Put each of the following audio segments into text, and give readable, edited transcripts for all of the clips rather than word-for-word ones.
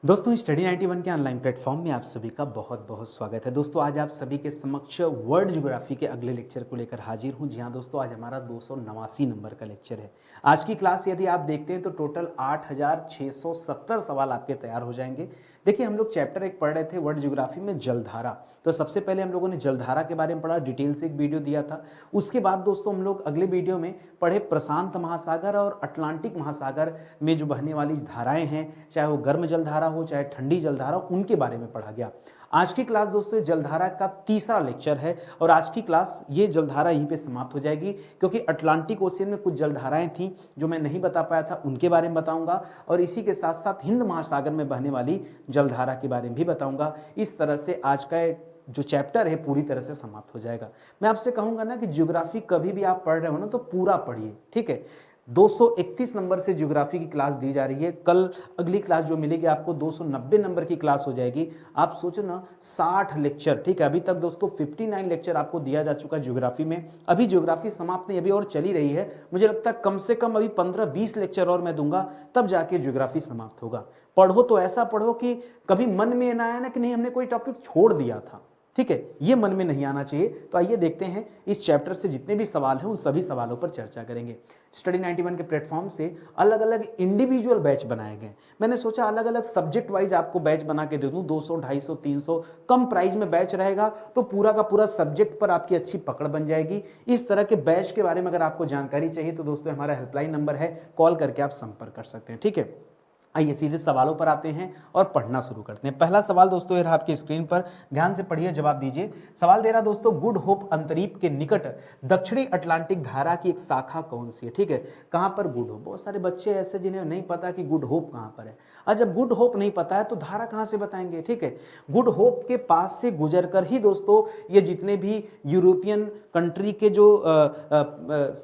दोस्तों स्टडी 91 के online platform में आप सभी का बहुत बहुत स्वागत है। दोस्तों आज आप सभी के समक्ष वर्ल्ड ज्योग्राफी के अगले लेक्चर को लेकर हाजिर हूं। जी हां दोस्तों, आज हमारा 289 नंबर का लेक्चर है। आज की क्लास यदि आप देखते हैं तो टोटल 8670 सवाल आपके तैयार हो जाएंगे। देखिए, हम लोग चैप्टर एक पढ़ रहे थे वर्ल्ड ज्योग्राफी में जलधारा। तो सबसे पहले हम लोगों ने जलधारा के बारे में पढ़ा, डिटेल से एक वीडियो दिया था। उसके बाद दोस्तों हम लोग अगले वीडियो में पढ़े प्रशांत महासागर और अटलांटिक महासागर में जो बहने वाली धाराएं हैं, चाहे वो गर्म जलधारा हो चाहे ठंडी जलधारा हो, उनके बारे में पढ़ा गया। आज की क्लास दोस्तों जलधारा का तीसरा लेक्चर है और आज की क्लास ये जलधारा यहीं पे समाप्त हो जाएगी, क्योंकि अटलांटिक ओशियन में कुछ जलधाराएं थी जो मैं नहीं बता पाया था, उनके बारे में बताऊंगा और इसी के साथ साथ हिंद महासागर में बहने वाली जलधारा के बारे में भी बताऊंगा। इस तरह से आज का जो चैप्टर है पूरी तरह से समाप्त हो जाएगा। मैं आपसे कहूंगा ना कि ज्योग्राफी कभी भी आप पढ़ रहे हो ना तो पूरा पढ़िए, ठीक है। 231 नंबर से ज्योग्राफी की क्लास दी जा रही है। कल अगली क्लास जो मिलेगी आपको 290 नंबर की क्लास हो जाएगी। आप सोचो ना 60 लेक्चर, ठीक है। अभी तक दोस्तों 59 लेक्चर आपको दिया जा चुका है ज्योग्राफी में। अभी ज्योग्राफी समाप्त नहीं, अभी और चली रही है। मुझे लगता है कम से कम अभी 15-20 लेक्चर और मैं दूंगा, तब जाके ज्योग्राफी समाप्त होगा। पढ़ो तो ऐसा पढ़ो कि कभी मन में ना आए ना कि नहीं हमने कोई टॉपिक छोड़ दिया था, ठीक है, ये मन में नहीं आना चाहिए। तो आइए देखते हैं इस चैप्टर से जितने भी सवाल हैं उन सभी सवालों पर चर्चा करेंगे। स्टडी 91 के प्लेटफॉर्म से अलग अलग इंडिविजुअल बैच बनाए गए। मैंने सोचा अलग अलग सब्जेक्ट वाइज आपको बैच बना के दे दूं, 200, 250, 300 कम प्राइस में बैच रहेगा तो पूरा का पूरा सब्जेक्ट पर आपकी अच्छी पकड़ बन जाएगी। इस तरह के बैच के बारे में अगर आपको जानकारी चाहिए तो दोस्तों हमारा हेल्पलाइन नंबर है, कॉल करके आप संपर्क कर सकते हैं, ठीक है। आइए सीधे सवालों पर आते हैं और पढ़ना शुरू करते हैं। पहला सवाल दोस्तों ये रहा आपकी स्क्रीन पर, ध्यान से पढ़िए, जवाब दीजिए। सवाल दे रहा दोस्तों, गुड होप अंतरीप के निकट दक्षिणी अटलांटिक धारा की एक शाखा कौन सी है, ठीक है। कहां पर गुड होप? बहुत सारे बच्चे ऐसे जिन्हें नहीं पता कि गुड होप कहां पर है। और जब गुड होप नहीं पता है तो धारा कहां से बताएंगे, ठीक है। गुड होप के पास से गुजर कर ही दोस्तों ये जितने भी यूरोपियन कंट्री के जो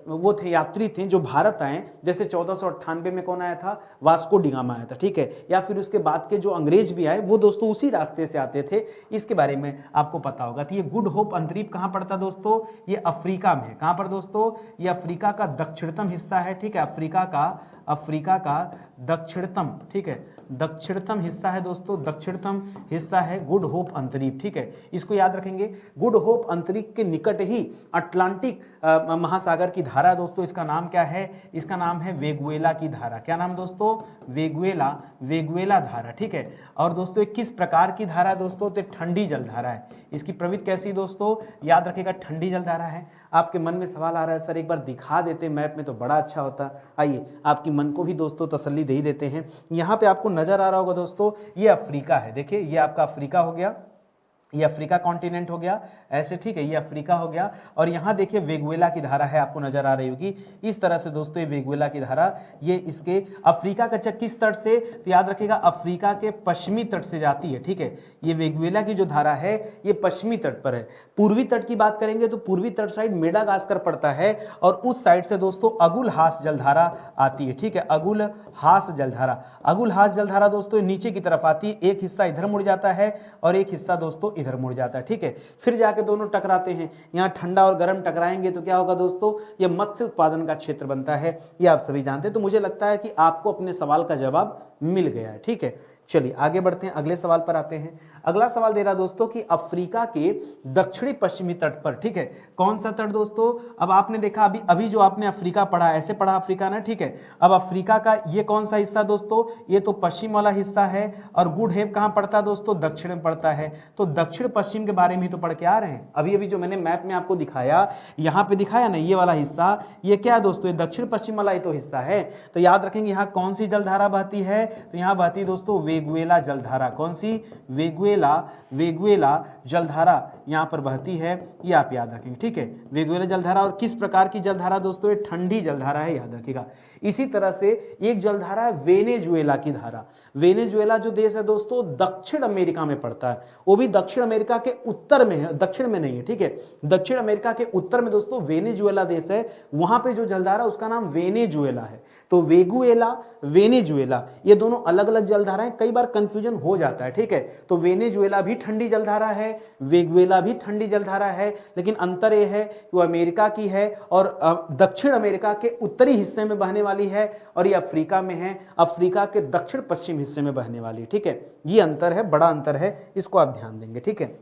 वो थे, यात्री थे जो भारत आए, जैसे 1498 में कौन आया था? वास्को डिगामा आया था, ठीक है। या फिर उसके बाद के जो अंग्रेज भी आए वो दोस्तों उसी रास्ते से आते थे, इसके बारे में आपको पता होगा। तो ये गुड होप अंतरीप कहां पड़ता दोस्तों? ये अफ्रीका में है। कहां पर दोस्तों? ये अफ्रीका का दक्षिणतम हिस्सा है, ठीक है। अफ्रीका का दक्षिणतम, ठीक है, दक्षिणतम हिस्सा है दोस्तों, दक्षिणतम हिस्सा है गुड होप अंतरीप, ठीक है। इसको याद रखेंगे। गुड होप अंतरीप के निकट ही अटलांटिक महासागर की धारा दोस्तों, इसका नाम क्या है? इसका नाम है वेगुएला की धारा। क्या नाम दोस्तों? वेगुएला धारा, ठीक है। और दोस्तों किस प्रकार की धारा है दोस्तों? तो ठंडी जलधारा है। इसकी प्रवृत्ति कैसी दोस्तों? याद रखिएगा, ठंडी जलधारा है। आपके मन में सवाल आ रहा है सर एक बार दिखा देते मैप में तो बड़ा अच्छा होता। आइए आपकी मन को भी दोस्तों तसल्ली दे ही देते हैं। यहाँ पे आपको नजर आ रहा होगा दोस्तों, ये अफ्रीका है। देखिए ये आपका अफ्रीका हो गया, ये अफ्रीका कॉन्टिनेंट हो गया ऐसे, ठीक है। ये अफ्रीका हो गया और यहाँ देखिए वेगुएला की धारा है, आपको नजर आ रही होगी इस तरह से दोस्तों। ये वेगुएला की धारा ये इसके अफ्रीका का किस तट से? तो याद रखिएगा अफ्रीका के पश्चिमी तट से जाती है, ठीक है। ये वेगुएला की जो धारा है ये पश्चिमी तट पर है। पूर्वी तट की बात करेंगे तो पूर्वी तट साइड मेडागास्कर पड़ता है और उस साइड से दोस्तों अगुलहास जलधारा आती है, ठीक है। अगुलहास जलधारा दोस्तों नीचे की तरफ आती है, एक हिस्सा इधर मुड़ जाता है और एक हिस्सा दोस्तों इधर मुड़ जाता है, ठीक है। फिर जाके दोनों टकराते हैं। यहाँ ठंडा और गर्म टकराएंगे तो क्या होगा दोस्तों? ये मत्स्य उत्पादन का क्षेत्र बनता है, ये आप सभी जानते हैं। तो मुझे लगता है कि आपको अपने सवाल का जवाब मिल गया है, ठीक है। चलिए आगे बढ़ते हैं, अगले सवाल पर आते हैं। अगला सवाल दे रहा दोस्तों कि अफ्रीका के दक्षिणी पश्चिमी तट पर, ठीक है। कौन सा तट दोस्तों? अब आपने देखा अभी जो आपने अफ्रीका पढ़ा, ऐसे पढ़ा अफ्रीका ना, ठीक है। अब अफ्रीका का ये कौन सा हिस्सा दोस्तों? ये तो पश्चिम वाला हिस्सा है और गुड होप कहां पड़ता है दोस्तों? दक्षिण में पड़ता है। तो दक्षिण पश्चिम के बारे में ही तो पढ़ के आ रहे हैं। अभी जो मैंने मैप में आपको दिखाया, यहाँ पे दिखाया ना ये वाला हिस्सा, ये क्या है दोस्तों? ये दक्षिण पश्चिम वाला ही तो हिस्सा है। तो याद रखेंगे यहाँ कौन सी जलधारा बहती है? तो यहाँ बहती दोस्तों वेगुएला जलधारा। कौन सी? वेगुएला जलधारा यहाँ पर बहती है, ये आप याद रखेंगे, ठीक है। वेगुएला जलधारा। और किस प्रकार की जलधारा दोस्तों? ये ठंडी जलधारा है, याद रखिएगा। इसी तरह से एक जलधारा है वेनेजुएला की धारा। वेनेजुएला जो देश है दोस्तों दक्षिण अमेरिका में पड़ता है, वो भी दक्षिण अमेरिका के उत्तर में है, दक्षिण में नहीं है, ठीक है। दक्षिण अमेरिका के उत्तर में दोस्तों वेनेजुएला देश है, वहां पे जो जलधारा उसका नाम वेनेजुएला है। तो वेगुएला, वेनेजुएला ये दोनों अलग अलग जलधाराएं कई बार कंफ्यूजन हो जाता है, ठीक है। तो वेनेजुएला भी ठंडी जलधारा है, वेगुएला भी ठंडी जलधारा है, लेकिन अंतर यह है कि वो अमेरिका की है और दक्षिण अमेरिका के उत्तरी हिस्से में बहने वाली है, और ये अफ्रीका में है, अफ्रीका के दक्षिण पश्चिम हिस्से में बहने वाली है, ठीक है। ये अंतर है, बड़ा अंतर है, इसको आप ध्यान देंगे, ठीक है।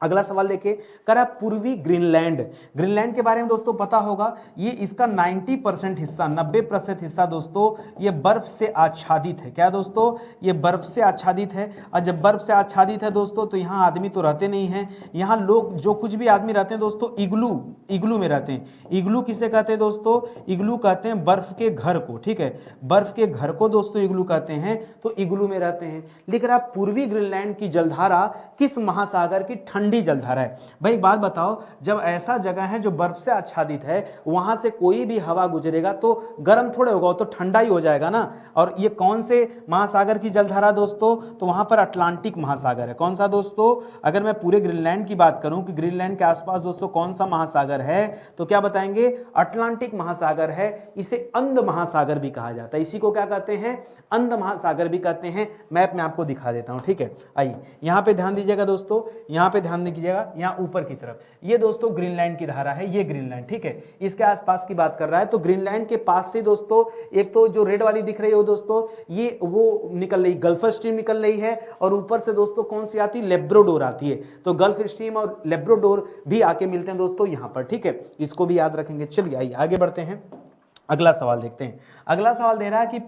अगला सवाल देखिए, कह रहा पूर्वी ग्रीनलैंड। ग्रीनलैंड के बारे में दोस्तों पता होगा, ये इसका 90% हिस्सा, 90% हिस्सा दोस्तों ये बर्फ से आच्छादित है। क्या दोस्तों, ये बर्फ से आच्छादित है। और जब बर्फ से आच्छादित है दोस्तों तो यहाँ आदमी तो रहते नहीं हैं, यहाँ लोग जो कुछ भी आदमी रहते हैं दोस्तों इग्लू में रहते हैं। इग्लू किसे कहते हैं दोस्तों, इग्लू कहते हैं बर्फ के घर को, ठीक है, बर्फ के घर को दोस्तों इग्लू कहते हैं, तो इग्लू में रहते हैं। लिख रहा पूर्वी ग्रीनलैंड की जलधारा किस महासागर की ठंडी जलधारा है। भाई एक बात बताओ, जब ऐसा जगह है जो बर्फ से आच्छादित है, वहां से कोई भी हवा गुजरेगा तो गर्म थोड़े होगा, तो ठंडा ही हो जाएगा ना। और ये कौन से महासागर की जलधारा दोस्तों, तो वहां पर अटलांटिक महासागर है। कौन सा दोस्तों, अगर मैं पूरे ग्रीनलैंड की बात करूं कि ग्रीनलैंड के आसपास दोस्तों कौन सा महासागर है, तो क्या बताएंगे, अटलांटिक महासागर है। इसे अंध महासागर भी कहा जाता है, इसी को क्या कहते हैं, अंध महासागर भी कहते हैं। मैप में आपको दिखा देता हूं, ठीक है। आइए यहां पे ध्यान दीजिएगा दोस्तों, यहां पे ध्यान कीजिएगा, यहां ऊपर की तरफ ये दोस्तों ग्रीनलैंड की धारा है, ये ग्रीनलैंड, ठीक है, इसके आसपास की बात कर रहा है। तो ग्रीनलैंड के पास से दोस्तों एक तो जो रेड वाली दिख रही है वो दोस्तों ये वो निकल रही, गल्फ स्ट्रीम निकल रही है, और ऊपर से दोस्तों कौन सी आती है, लेब्राडोर आती है। तो गल्फ स्ट्रीम और लेब्राडोर भी आके मिलते हैं दोस्तों यहां पर, ठीक है, इसको भी याद रखेंगे। चलिए आइए आगे बढ़ते हैं, अगला सवाल देखते हैं। अगला सवाल दे रहा है कि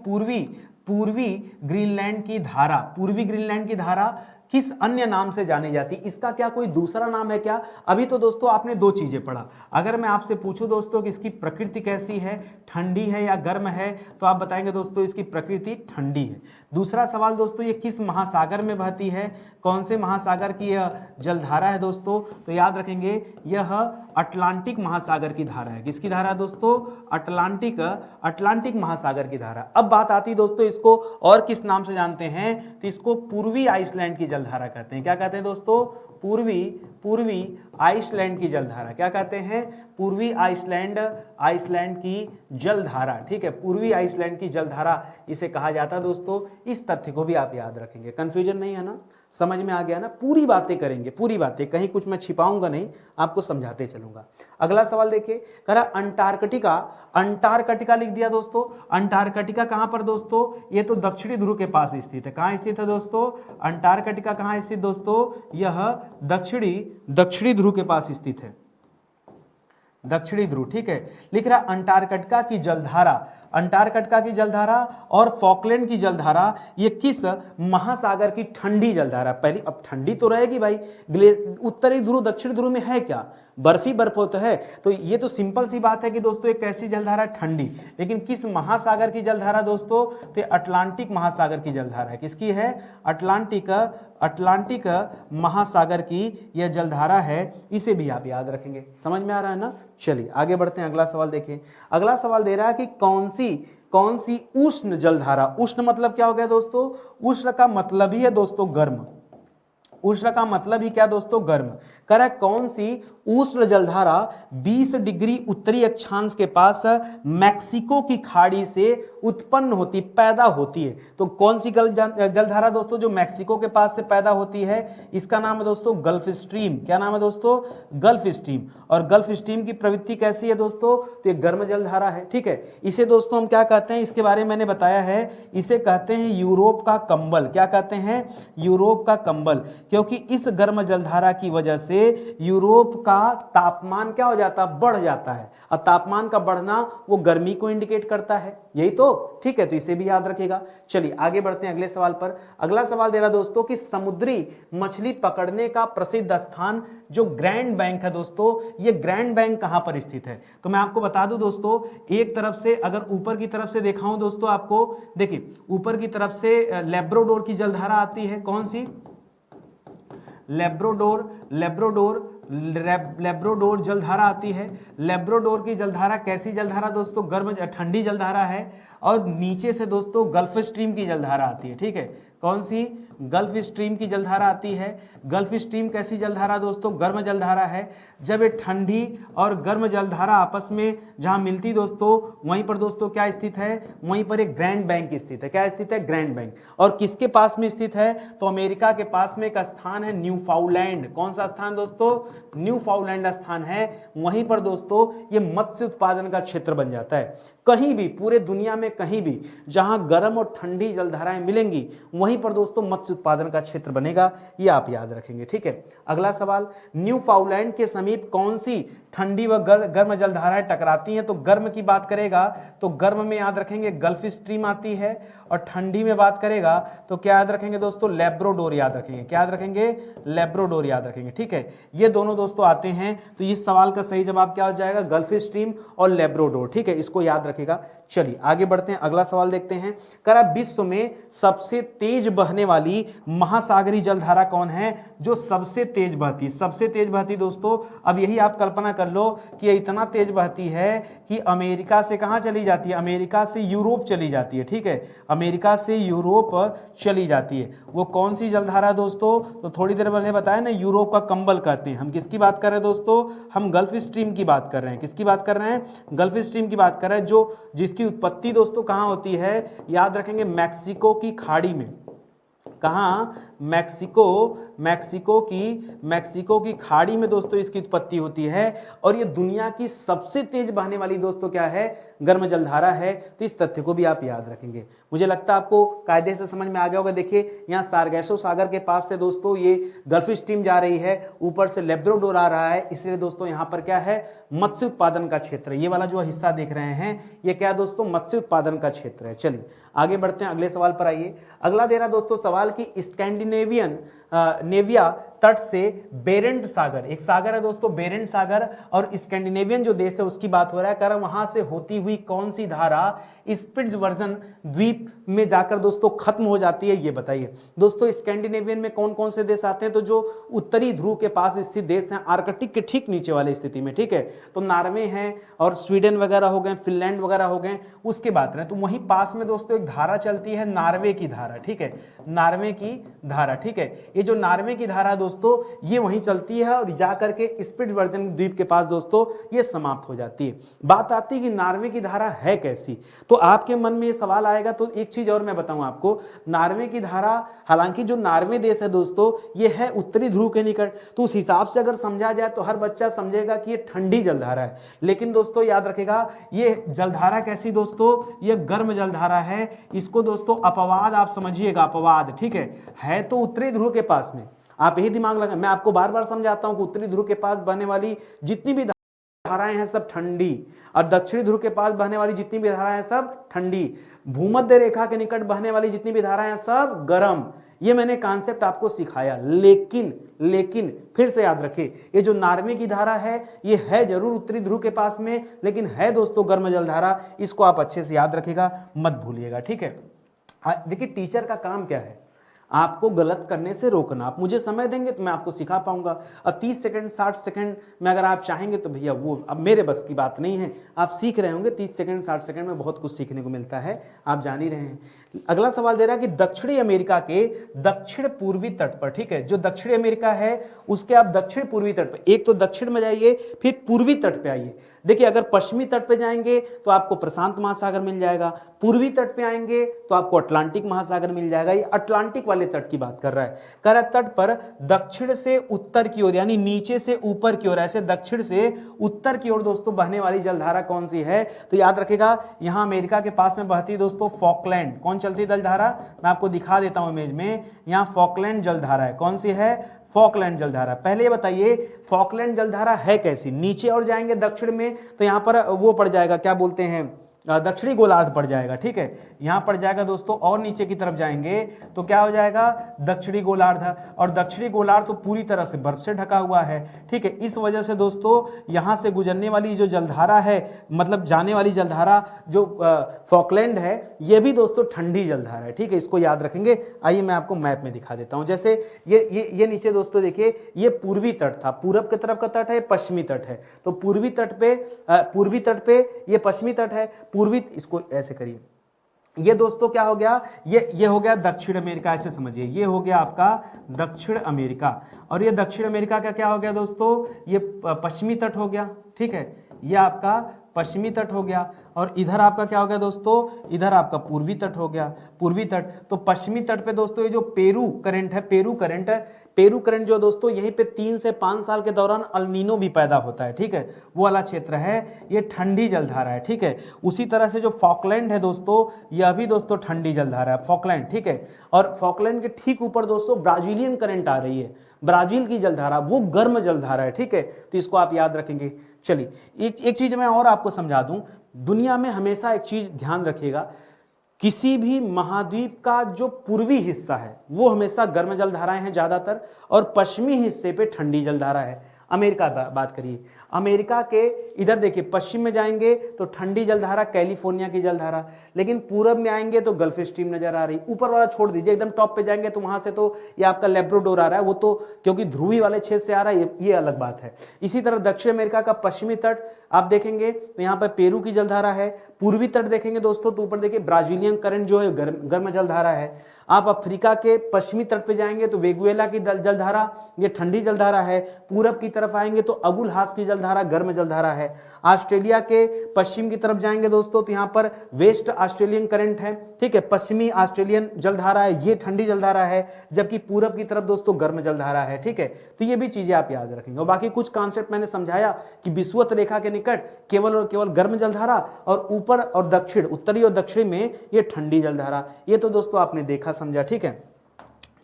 पूर्वी ग्रीनलैंड की धारा, पूर्वी ग्रीनलैंड की धारा किस अन्य नाम से जानी जाती, इसका क्या कोई दूसरा नाम है क्या। अभी तो दोस्तों आपने दो चीजें पढ़ा, अगर मैं आपसे पूछूं दोस्तों कि इसकी प्रकृति कैसी है, ठंडी है या गर्म है, तो आप बताएंगे दोस्तों इसकी प्रकृति ठंडी है। दूसरा सवाल दोस्तों, ये किस महासागर में बहती है, कौन से महासागर की यह जलधारा है दोस्तों, तो याद रखेंगे यह अटलांटिक महासागर की धारा है। किसकी धारा दोस्तों, अटलांटिक महासागर की धारा। अब बात आती है दोस्तों इसको और किस नाम से जानते हैं, तो इसको पूर्वी आइसलैंड की जलधारा कहते हैं। क्या कहते हैं दोस्तों, पूर्वी आइसलैंड की जलधारा। क्या कहते हैं, पूर्वी आइसलैंड की जलधारा, ठीक है, पूर्वी आइसलैंड की जलधारा इसे कहा जाता है दोस्तों। इस तथ्य को भी आप याद रखेंगे, कंफ्यूजन नहीं है ना, समझ में आ गया ना। पूरी बातें करेंगे, पूरी बातें, कहीं कुछ मैं छिपाऊंगा नहीं, आपको समझाते चलूंगा। अगला सवाल देखिए, कह रहा अंटार्कटिका लिख दिया दोस्तों। अंटार्कटिका कहां पर दोस्तों, ये तो दक्षिणी ध्रुव के पास स्थित है। कहां स्थित है दोस्तों, अंटार्कटिका कहां स्थित दोस्तों, यह दक्षिणी ध्रुव के पास स्थित है, दक्षिणी ध्रुव, ठीक है। लिख रहा अंटार्कटिका की जलधारा और फॉकलैंड की जलधारा ये किस महासागर की ठंडी जलधारा। पहली, अब ठंडी तो रहेगी भाई, उत्तरी ध्रुव दक्षिण ध्रुव में है क्या, बर्फ ही बर्फ होता है, तो ये तो सिंपल सी बात है कि दोस्तों एक कैसी जलधारा, ठंडी। लेकिन किस महासागर की जलधारा दोस्तों, तो अटलांटिक महासागर की जलधारा है। किसकी है, अटलांटिक महासागर की यह जलधारा है, इसे भी आप याद रखेंगे। समझ में आ रहा है ना। चलिए आगे बढ़ते हैं, अगला सवाल देखिए। अगला सवाल दे रहा है कि कौन सी उष्ण जलधारा, उष्ण मतलब क्या हो गया दोस्तों, उष्ण का मतलब ही है दोस्तों गर्म, उष्ण का मतलब ही क्या दोस्तों, गर्म। कह रहा है कौन सी उष्ण जलधारा 20 डिग्री उत्तरी अक्षांश के पास मैक्सिको की खाड़ी से उत्पन्न होती, पैदा होती है। तो कौन सी जलधारा दोस्तों जो मैक्सिको के पास से पैदा होती है, इसका नाम है दोस्तों गल्फ स्ट्रीम। क्या नाम है दोस्तों, गल्फ स्ट्रीम। और गल्फ स्ट्रीम की प्रवृत्ति कैसी है दोस्तों, तो ये गर्म जलधारा है, ठीक है। इसे दोस्तों हम क्या कहते हैं, इसके बारे में मैंने बताया है, इसे कहते हैं यूरोप का कंबल। क्या कहते हैं, यूरोप का कंबल, क्योंकि इस गर्म जलधारा की वजह से यूरोप का तापमान क्या हो जाता है, बढ़ जाता है। और तापमान का बढ़ना वो गर्मी को इंडिकेट करता है, यही तो, ठीक है। तो इसे भी याद रखेगा। चलिए आगे बढ़ते हैं अगले सवाल पर। अगला सवाल दे रहा दोस्तों कि समुद्री मछली पकड़ने का प्रसिद्ध स्थान जो ग्रैंड बैंक है दोस्तों, ये ग्रैंड बैंक कहां पर स्थित है। तो मैं आपको बता दूं दोस्तों, एक तरफ से अगर ऊपर की तरफ से दिखाऊं दोस्तों आपको, देखिए ऊपर की तरफ से लेब्राडोर की जलधारा आती है। कौन सी, लेब्राडोर जलधारा आती है। लेब्राडोर की जलधारा कैसी जलधारा दोस्तों, गर्म ठंडी जलधारा है। और नीचे से दोस्तों गल्फ स्ट्रीम की जलधारा आती है, ठीक है। कौन सी, गल्फ स्ट्रीम की जलधारा आती है। गल्फ स्ट्रीम कैसी जलधारा दोस्तों? गर्म जलधारा है। जब ये ठंडी और गर्म जलधारा आपस में जहां मिलती दोस्तों, वहीं पर दोस्तों क्या स्थित है? वहीं पर एक ग्रैंड बैंक स्थित है। क्या स्थित है? Grand bank. और किसके पास में स्थित है? तो अमेरिका के पास में एक स्थान है न्यूफाउलैंड। कौन सा स्थान दोस्तों? न्यूफाउलैंड स्थान है। वहीं पर दोस्तों ये मत्स्य उत्पादन का क्षेत्र बन जाता है। कहीं भी पूरे दुनिया में कहीं भी जहां गर्म और ठंडी जलधाराएं मिलेंगी, वहीं पर दोस्तों मत्स्य उत्पादन का क्षेत्र बनेगा। ये आप याद रखेंगे, ठीक है। अगला सवाल, न्यूफाउलैंड के समीप कौन सी ठंडी व गर्म जलधाराएं टकराती हैं? तो गर्म की बात करेगा तो गर्म में याद रखेंगे गल्फ स्ट्रीम आती है, और ठंडी में बात करेगा तो क्या याद रखेंगे दोस्तों? लैब्राडोर याद रखेंगे। क्या याद रखेंगे? लैब्राडोर याद रखेंगे, ठीक है। ये दोनों दोस्तों आते हैं, तो इस सवाल का सही जवाब क्या हो जाएगा? गल्फ स्ट्रीम और लैब्राडोर, ठीक है, इसको याद रखेगा। चलिए आगे बढ़ते हैं, अगला सवाल देखते हैं। करा विश्व में सबसे तेज बहने वाली महासागरीय जलधारा कौन है? जो सबसे तेज बहती, सबसे तेज बहती दोस्तों, अब यही आप कल्पना कर लो कि ये इतना तेज बहती है कि अमेरिका से कहां चली जाती है? अमेरिका से यूरोप चली जाती है, ठीक है, अमेरिका से यूरोप चली जाती है। वो कौन सी जलधारा दोस्तों? तो थोड़ी देर पहले बताया ना, यूरोप का कंबल कहते हैं। हम किसकी बात कर रहे हैं दोस्तों? हम गल्फ स्ट्रीम की बात कर रहे हैं। किसकी बात कर रहे हैं? गल्फ स्ट्रीम की बात कर रहे हैं, जो जिसकी उत्पत्ति दोस्तों कहां होती है? याद रखेंगे मैक्सिको की खाड़ी में। कहां? मैक्सिको की खाड़ी में दोस्तों इसकी उत्पत्ति होती है। और ये दुनिया की सबसे तेज बहने वाली दोस्तों क्या है? गर्म जलधारा है। तो इस तथ्य को भी आप याद रखेंगे। मुझे लगता है आपको कायदे से समझ में आ गया होगा। देखिए यहाँ सारगैसो सागर के पास से दोस्तों ये गल्फ स्ट्रीम जा रही है, ऊपर से लैब्राडोर आ रहा है, इसलिए दोस्तों यहाँ पर क्या है? मत्स्य उत्पादन का क्षेत्र है। ये वाला जो हिस्सा देख रहे हैं ये क्या दोस्तों? मत्स्य उत्पादन का क्षेत्र है। चलिए आगे बढ़ते हैं, अगले सवाल पर आइए। अगला दे रहा दोस्तों सवाल की स्कैंडिनेवियन नेविया तट से बेरेंट सागर, एक सागर है दोस्तों बेरेंट सागर, और स्कैंडिनेवियन जो देश है उसकी बात हो रहा है। कारण वहां से होती हुई कौन सी धारा स्पिट्जबर्जन द्वीप में जाकर दोस्तों खत्म हो जाती है? ये बताइए दोस्तों। स्कैंडिनेवियन में कौन कौन से देश आते हैं? तो जो उत्तरी ध्रुव के पास स्थित देश हैं, आर्कटिक के ठीक नीचे वाली स्थिति में, ठीक है। तो नॉर्वे है और स्वीडन वगैरह हो गए, फिनलैंड वगैरह हो गए, उसके बात रहे। तो वहीं पास में दोस्तों एक धारा चलती है, नॉर्वे की धारा, ठीक है, नॉर्वे की धारा, ठीक है। ये जो नॉर्वे की धारा दोस्तों ये वहीं चलती है और जाकर के स्पिट्जबर्जन द्वीप के पास दोस्तों ये समाप्त हो जाती है। बात आती है कि नॉर्वे की धारा है कैसी? तो आपके मन में ये सवाल आएगा। तो एक चीज और मैं बताऊं आपको, नॉर्वे की धारा, हालांकि जो नॉर्वे देश है दोस्तों ये है उत्तरी ध्रुव के निकट, तो उस हिसाब से अगर समझा जाए तो हर बच्चा समझेगा कि ये ठंडी जलधारा है। लेकिन दोस्तों याद रखेगा ये जलधारा कैसी दोस्तों? ये गर्म जलधारा है। इसको दोस्तों अपवाद आप समझिएगा, अपवाद, ठीक है तो उत्तरी ध्रुव के पास में। आप यही दिमाग लगा, मैं आपको बार बार समझाता हूं कि उत्तरी ध्रुव के पास बहने वाली जितनी भी धाराएं हैं सब ठंडी, और दक्षिणी ध्रुव के पास बहने वाली जितनी भी धाराएं हैं सब ठंडी, भूमध्य रेखा के निकट बहने वाली जितनी भी धाराएं हैं सब गर्म। ये मैंने कॉन्सेप्ट आपको सिखाया। लेकिन फिर से याद रखें, ये जो नॉर्वे की धारा है ये है जरूर उत्तरी ध्रुव के पास में, लेकिन है दोस्तों गर्म जलधारा। इसको आप अच्छे से याद रखिएगा, मत भूलिएगा, ठीक है। देखिए टीचर का काम क्या है? आपको गलत करने से रोकना। आप मुझे समय देंगे तो मैं आपको सिखा पाऊंगा। और 30 सेकंड 60 सेकंड में अगर आप चाहेंगे तो भैया वो अब मेरे बस की बात नहीं है। आप सीख रहे होंगे 30 सेकंड 60 सेकंड में बहुत कुछ सीखने को मिलता है, आप जान ही रहे हैं। अगला सवाल दे रहा है कि दक्षिणी अमेरिका के दक्षिण पूर्वी तट पर, ठीक है, जो दक्षिणी अमेरिका है उसके आप दक्षिण पूर्वी तट पर, एक तो दक्षिण में जाइए फिर पूर्वी तट पे आइए। देखिए अगर पश्चिमी तट पे जाएंगे तो आपको प्रशांत महासागर मिल जाएगा, पूर्वी तट पे आएंगे तो आपको अटलांटिक महासागर मिल जाएगा। ये अटलांटिक वाले तट की बात कर रहा है। कह रहा है तट पर दक्षिण से उत्तर की ओर, यानी नीचे से ऊपर की ओर, ऐसे दक्षिण से उत्तर की ओर दोस्तों बहने वाली जलधारा कौन सी है? तो याद रखेगा यहां अमेरिका के पास में बहती दोस्तों फॉकलैंड। कौन चलती जलधारा? मैं आपको दिखा देता हूं इमेज में। यहां फॉकलैंड जलधारा है। कौन सी है? फॉकलैंड जलधारा। पहले ये बताइए फॉकलैंड जलधारा है कैसी? नीचे और जाएंगे दक्षिण में तो यहां पर वो पड़ जाएगा, क्या बोलते हैं, दक्षिणी गोलार्ध पड़ जाएगा, ठीक है, यहां पड़ जाएगा दोस्तों। और नीचे की तरफ जाएंगे तो क्या हो जाएगा? दक्षिणी गोलार्ध। और दक्षिणी गोलार्ध तो पूरी तरह से बर्फ से ढका हुआ है, ठीक है। इस वजह से दोस्तों यहां से गुजरने वाली जो जलधारा है, मतलब जाने वाली जलधारा जो फॉकलैंड है, ये भी दोस्तों ठंडी जलधारा है, ठीक है। इसको याद रखेंगे। आइए मैं आपको मैप में दिखा देता हूं। जैसे ये नीचे दोस्तों देखिए ये पूर्वी तट था, पूरब की तरफ का तट है, पश्चिमी तट है। तो पूर्वी तट पे ये पश्चिमी तट है, पूर्वी, इसको ऐसे करिए, ये दोस्तों क्या हो गया, ये हो गया दक्षिण अमेरिका, ऐसे समझिए, ये हो गया आपका दक्षिण अमेरिका। और ये दक्षिण अमेरिका का क्या हो गया दोस्तों, ये पश्चिमी तट हो गया, ठीक है, ये आपका पश्चिमी तट हो गया। और इधर आपका क्या हो गया दोस्तों, इधर आपका पूर्वी तट हो गया, पूर्वी तट। तो पश्चिमी तट पे दोस्तों ये जो पेरू करंट है, पेरू करंट है, पेरू करंट जो दोस्तों यहीं पे 3 से 5 साल के दौरान अल्नीनो भी पैदा होता है, ठीक है, वो वाला क्षेत्र है, ये ठंडी जलधारा है, ठीक है। उसी तरह से जो फॉकलैंड है दोस्तों, यह भी दोस्तों ठंडी जलधारा है, फॉकलैंड, ठीक है। और फॉकलैंड के ठीक ऊपर दोस्तों ब्राजीलियन करंट आ रही है, ब्राजील की जलधारा, वो गर्म जलधारा है, ठीक है। तो इसको आप याद रखेंगे। चलिए एक चीज मैं और आपको समझा दूं, दुनिया में हमेशा एक चीज ध्यान रखिएगा, किसी भी महाद्वीप का जो पूर्वी हिस्सा है वो हमेशा गर्म जलधाराएं हैं ज्यादातर, और पश्चिमी हिस्से पे ठंडी जलधारा है। अमेरिका बात करिए, अमेरिका के इधर देखिए, पश्चिम में जाएंगे तो ठंडी जलधारा कैलिफोर्निया की जलधारा, लेकिन पूरब में आएंगे तो गल्फ स्ट्रीम नजर आ रही। ऊपर वाला छोड़ दीजिए, एकदम टॉप पे जाएंगे तो वहां से तो ये आपका लेब्राडोर आ रहा है, वो तो क्योंकि ध्रुवी वाले क्षेत्र से आ रहा है, ये अलग बात है। इसी तरह दक्षिण अमेरिका का पश्चिमी तट आप देखेंगे तो यहाँ पर पेरू की जलधारा है। पूर्वी तट देखेंगे दोस्तों तो ऊपर देखिए ब्राजीलियन करंट जो है गर्म जलधारा है। आप अफ्रीका के पश्चिमी तट पे जाएंगे तो वेगुएला की जलधारा, ये ठंडी जलधारा है। पूरब की तरफ आएंगे तो अबुल हास की जलधारा गर्म जलधारा है। ऑस्ट्रेलिया के पश्चिम की तरफ जाएंगे दोस्तों तो यहाँ पर वेस्ट ऑस्ट्रेलियन करंट है, ठीक है, पश्चिमी ऑस्ट्रेलियन जलधारा है, ये ठंडी जलधारा है, जबकि पूरब की तरफ दोस्तों गर्म जलधारा है, ठीक है। तो ये भी चीजें आप याद रखेंगे। और बाकी कुछ कॉन्सेप्ट मैंने समझाया कि विषुवत रेखा के निकट केवल और केवल गर्म जलधारा, और ऊपर और दक्षिण, उत्तरी और दक्षिण में ये ठंडी जलधारा। ये तो दोस्तों आपने देखा समझा, ठीक है।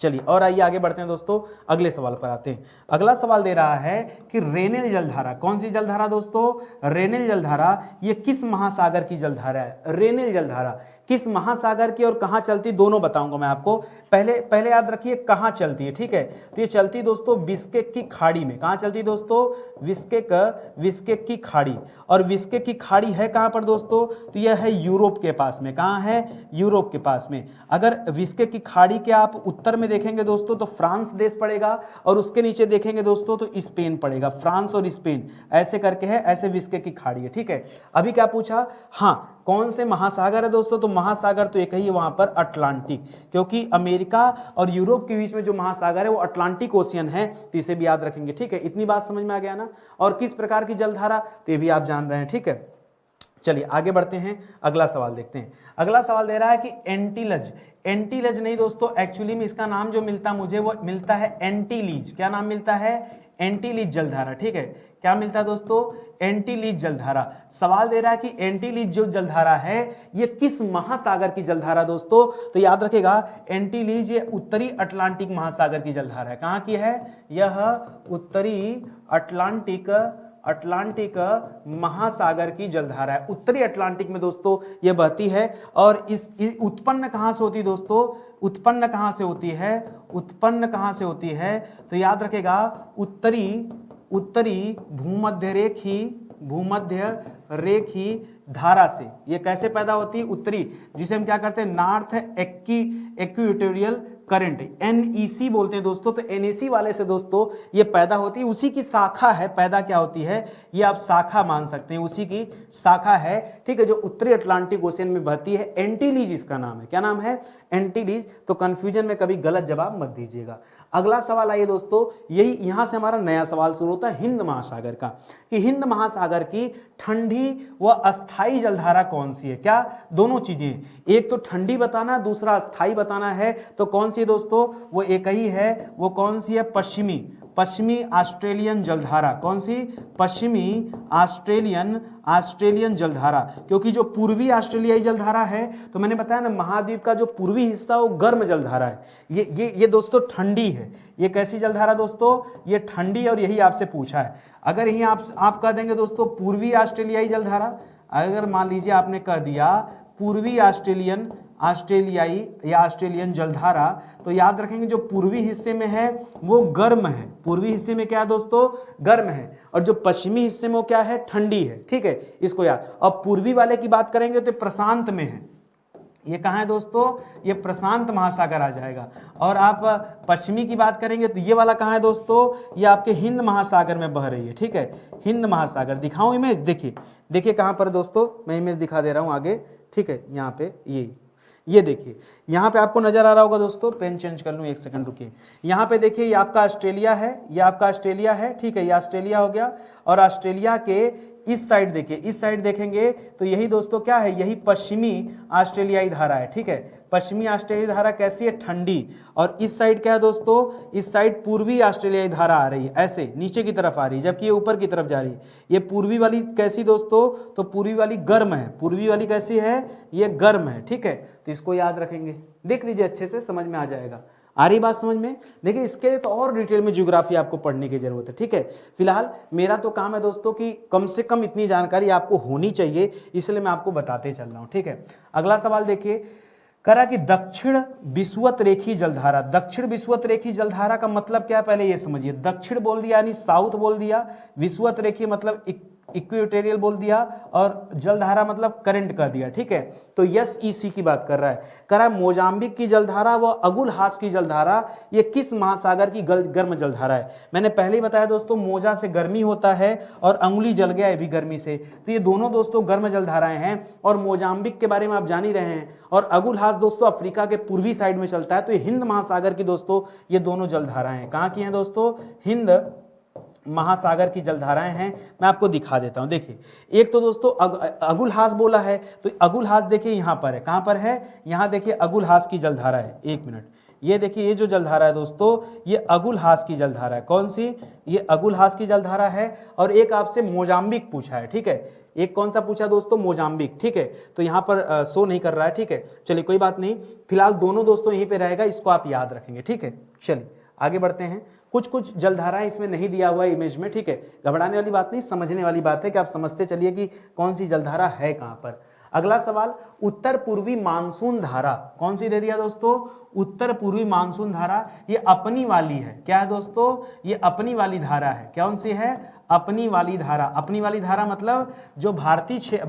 चलिए और आइए आगे बढ़ते हैं दोस्तों, अगले सवाल पर आते हैं। अगला सवाल दे रहा है कि रेनेल जलधारा, कौन सी जलधारा दोस्तों, रेनेल जलधारा, ये किस महासागर की जलधारा है। रेनेल जलधारा किस महासागर की और कहां चलती, दोनों बताऊंगा मैं आपको। पहले याद रखिए कहां चलती है, ठीक है। तो ये चलती दोस्तों बिस्केक की खाड़ी में। कहां चलती दोस्तों, विस्केक की खाड़ी। और विस्केक की खाड़ी है कहां पर दोस्तों, तो यह है यूरोप के पास में। कहां है, यूरोप के पास में। अगर विस्केक की खाड़ी के आप उत्तर में देखेंगे दोस्तों तो फ्रांस देश पड़ेगा, और उसके नीचे देखेंगे दोस्तों तो स्पेन पड़ेगा। फ्रांस और स्पेन ऐसे करके है, ऐसे विस्केक की खाड़ी है, ठीक है। अभी क्या पूछा, हाँ कौन से महासागर है दोस्तों, तो महासागर तो एक ही है वहां पर, अटलांटिक, क्योंकि अमेरिका और यूरोप के बीच में जो महासागर है वो अटलांटिक ओशियन है, तो इसे भी याद रखेंगे, ठीक है। इतनी बात समझ में आ गया ना। और किस प्रकार की जलधारा, तो ये भी आप जान रहे हैं, ठीक है। चलिए आगे बढ़ते हैं, अगला सवाल देखते हैं। अगला सवाल दे रहा है कि एंटीलज, एंटीलज नहीं दोस्तों, एक्चुअली में इसका नाम जो मिलता मुझे वो मिलता है एंटीलीज। क्या नाम मिलता है, एंटीलीज जलधारा, ठीक है। क्या मिलता है दोस्तों, एंटीलीज जलधारा। सवाल दे रहा है कि एंटीलीज जो जलधारा है ये किस महासागर की जलधारा दोस्तों, तो याद रखेगा एंटीलीज ये उत्तरी अटलांटिक महासागर की जलधारा है। कहां की है, यह उत्तरी अटलांटिक महासागर की जलधारा है। उत्तरी अटलांटिक में दोस्तों ये बहती है। और इस उत्पन्न कहां से होती है दोस्तों, उत्पन्न कहां से होती है, उत्पन्न कहां से होती है, तो याद रखेगा उत्तरी भूमध्य रेखी धारा से। ये कैसे पैदा होती है, उत्तरी, जिसे हम क्या करते हैं, नॉर्थ इक्वेटोरियल करंट, NEC बोलते हैं दोस्तों। तो NEC वाले से दोस्तों ये पैदा होती है, उसी की शाखा है। पैदा क्या होती है, ये आप शाखा मान सकते हैं, उसी की शाखा है, ठीक है, जो उत्तरी अटलांटिक ओशियन में बहती है। एंटीलीज इसका नाम है। क्या नाम है, एंटीलीज। तो कंफ्यूजन में कभी गलत जवाब मत दीजिएगा। अगला सवाल आइए दोस्तों, यही यहां से हमारा नया सवाल शुरू होता है हिंद महासागर का, कि हिंद महासागर की ठंडी व अस्थाई जलधारा कौन सी है। क्या, दोनों चीजें, एक तो ठंडी बताना, दूसरा अस्थाई बताना है। तो कौन सी है दोस्तों, वो एक ही है, वो कौन सी है, पश्चिमी ऑस्ट्रेलियन जलधारा। कौन सी, पश्चिमी ऑस्ट्रेलियन जलधारा। क्योंकि जो पूर्वी ऑस्ट्रेलियाई जलधारा है, तो मैंने बताया ना महाद्वीप का जो पूर्वी हिस्सा वो गर्म जलधारा है, ये दोस्तों ठंडी है। ये कैसी जलधारा दोस्तों, ये ठंडी, और यही आपसे पूछा है। अगर यही आप कह देंगे दोस्तों पूर्वी ऑस्ट्रेलियाई जलधारा, अगर मान लीजिए आपने कह दिया पूर्वी ऑस्ट्रेलियाई या ऑस्ट्रेलियन जलधारा, तो याद रखेंगे जो पूर्वी हिस्से में है वो गर्म है। पूर्वी हिस्से में क्या है दोस्तों, गर्म है, और जो पश्चिमी हिस्से में वो क्या है, ठंडी है, ठीक है, इसको याद। और पूर्वी वाले की बात करेंगे तो प्रशांत में है। ये कहाँ है दोस्तों, ये प्रशांत महासागर आ जाएगा। और आप पश्चिमी की बात करेंगे तो ये वाला कहाँ है दोस्तों, ये आपके हिंद महासागर में बह रही है, ठीक है, हिंद महासागर। दिखाऊं इमेज, देखिए कहाँ पर दोस्तों, मैं इमेज दिखा दे रहा हूँ आगे, ठीक है, यहाँ पे ये देखिए यहाँ पे आपको नजर आ रहा होगा दोस्तों, पेन चेंज कर लूँ, एक सेकंड रुकिए। यहाँ पे देखिए ये आपका ऑस्ट्रेलिया है, ये आपका ऑस्ट्रेलिया है, ठीक है, ये ऑस्ट्रेलिया हो गया। और ऑस्ट्रेलिया के इस साइड देखिए, इस साइड देखेंगे तो यही दोस्तों क्या है, यही पश्चिमी ऑस्ट्रेलियाई धारा है, ठीक है। पश्चिमी ऑस्ट्रेलियाई धारा कैसी है, ठंडी। और इस साइड क्या है दोस्तों, इस साइड पूर्वी ऑस्ट्रेलियाई धारा आ रही है, ऐसे नीचे की तरफ आ रही है, जबकि ये ऊपर की तरफ जा रही है। ये पूर्वी वाली कैसी दोस्तों, तो पूर्वी वाली गर्म है, पूर्वी वाली कैसी है, ये गर्म है, ठीक है। तो इसको याद रखेंगे, देख लीजिए अच्छे से, समझ में आ जाएगा। आ रही बात समझ में? देखिए इसके लिए तो और डिटेल में ज्योग्राफी आपको पढ़ने की जरूरत है, ठीक है। फिलहाल मेरा तो काम है दोस्तों कि कम से कम इतनी जानकारी आपको होनी चाहिए, इसलिए मैं आपको बताते चल रहा हूं, ठीक है। अगला सवाल देखिए, करा कि दक्षिण विषुवत रेखी जलधारा। दक्षिण विषुवत रेखी जलधारा का मतलब क्या है, पहले ये समझिए। दक्षिण बोल दिया यानी साउथ बोल दिया, विषुवत रेखी मतलब इक्वेटोरियल बोल दिया, और जलधारा मतलब करंट कर दिया, ठीक है। तो यस ईसी की बात कर रहा है। कह रहा है मोजाम्बिक की जलधारा व अगुलहास की जलधारा ये किस महासागर की गर्म जलधारा है। मैंने पहले ही बताया दोस्तों, मोजा से गर्मी होता है और अंगुली जल गया है भी गर्मी से, तो ये दोनों दोस्तों गर्म जलधाराएं हैं। और मोजाम्बिक के बारे में आप जान ही रहे हैं। और अगुलहास दोस्तों अफ्रीका के पूर्वी साइड में चलता है। तो ये हिंद महासागर की दोस्तों ये दोनों जलधाराएं हैं। कहाँ की हैं दोस्तों, हिंद महासागर की जलधाराएं हैं। मैं आपको दिखा देता हूं, देखिए एक तो दोस्तों अगुलहास बोला है, तो अगुलहास देखिए यहां पर है, कहां पर है, यहां देखिए अगुलहास की जलधारा है। एक मिनट, ये देखिए ये जो जलधारा है दोस्तों, ये अगुलहास की जलधारा है। कौन सी, ये अगुलहास की जलधारा है। और एक आपसे मोजाम्बिक पूछा है, ठीक है। एक कौन सा पूछा दोस्तों, मोजाम्बिक, ठीक है। तो यहां पर शो नहीं कर रहा है, ठीक है। चलिए कोई बात नहीं, फिलहाल दोनों दोस्तों यहीं पे रहेगा, इसको आप याद रखेंगे, ठीक है। चलिए आगे बढ़ते हैं। कुछ कुछ जलधाराएं इसमें नहीं दिया हुआ है इमेज में, ठीक है। घबराने वाली बात नहीं, समझने वाली बात है कि आप समझते चलिए कि कौन सी जलधारा है कहां पर। अगला सवाल, उत्तर पूर्वी मानसून धारा कौन सी दे दिया दोस्तों, उत्तर पूर्वी मानसून धारा ये अपनी वाली है। क्या है दोस्तों, ये अपनी वाली धारा है। कौन सी है, अपनी वाली धारा। अपनी वाली धारा मतलब जो भारतीय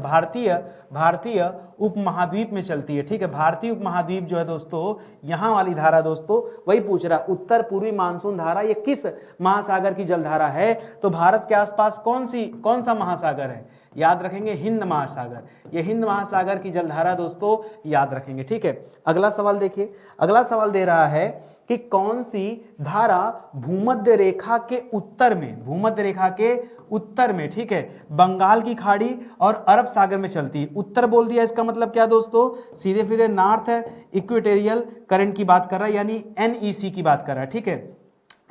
उपमहाद्वीप में चलती है, ठीक है। भारतीय उपमहाद्वीप जो है दोस्तों, यहाँ वाली धारा दोस्तों वही पूछ रहा, उत्तर पूर्वी मानसून धारा ये किस महासागर की जलधारा है। तो भारत के आसपास कौन सा महासागर है, याद रखेंगे हिंद महासागर। ये हिंद महासागर की जलधारा दोस्तों याद रखेंगे, ठीक है। अगला सवाल देखिए, अगला सवाल दे रहा है कि कौन सी धारा भूमध्य रेखा के उत्तर में, भूमध्य रेखा के उत्तर में, ठीक है, बंगाल की खाड़ी और अरब सागर में चलती है। उत्तर बोल दिया, इसका मतलब क्या दोस्तों, सीधे सीधे नॉर्थ इक्वेटोरियल करंट की बात कर रहा है, यानी NEC की बात कर रहा है, ठीक है।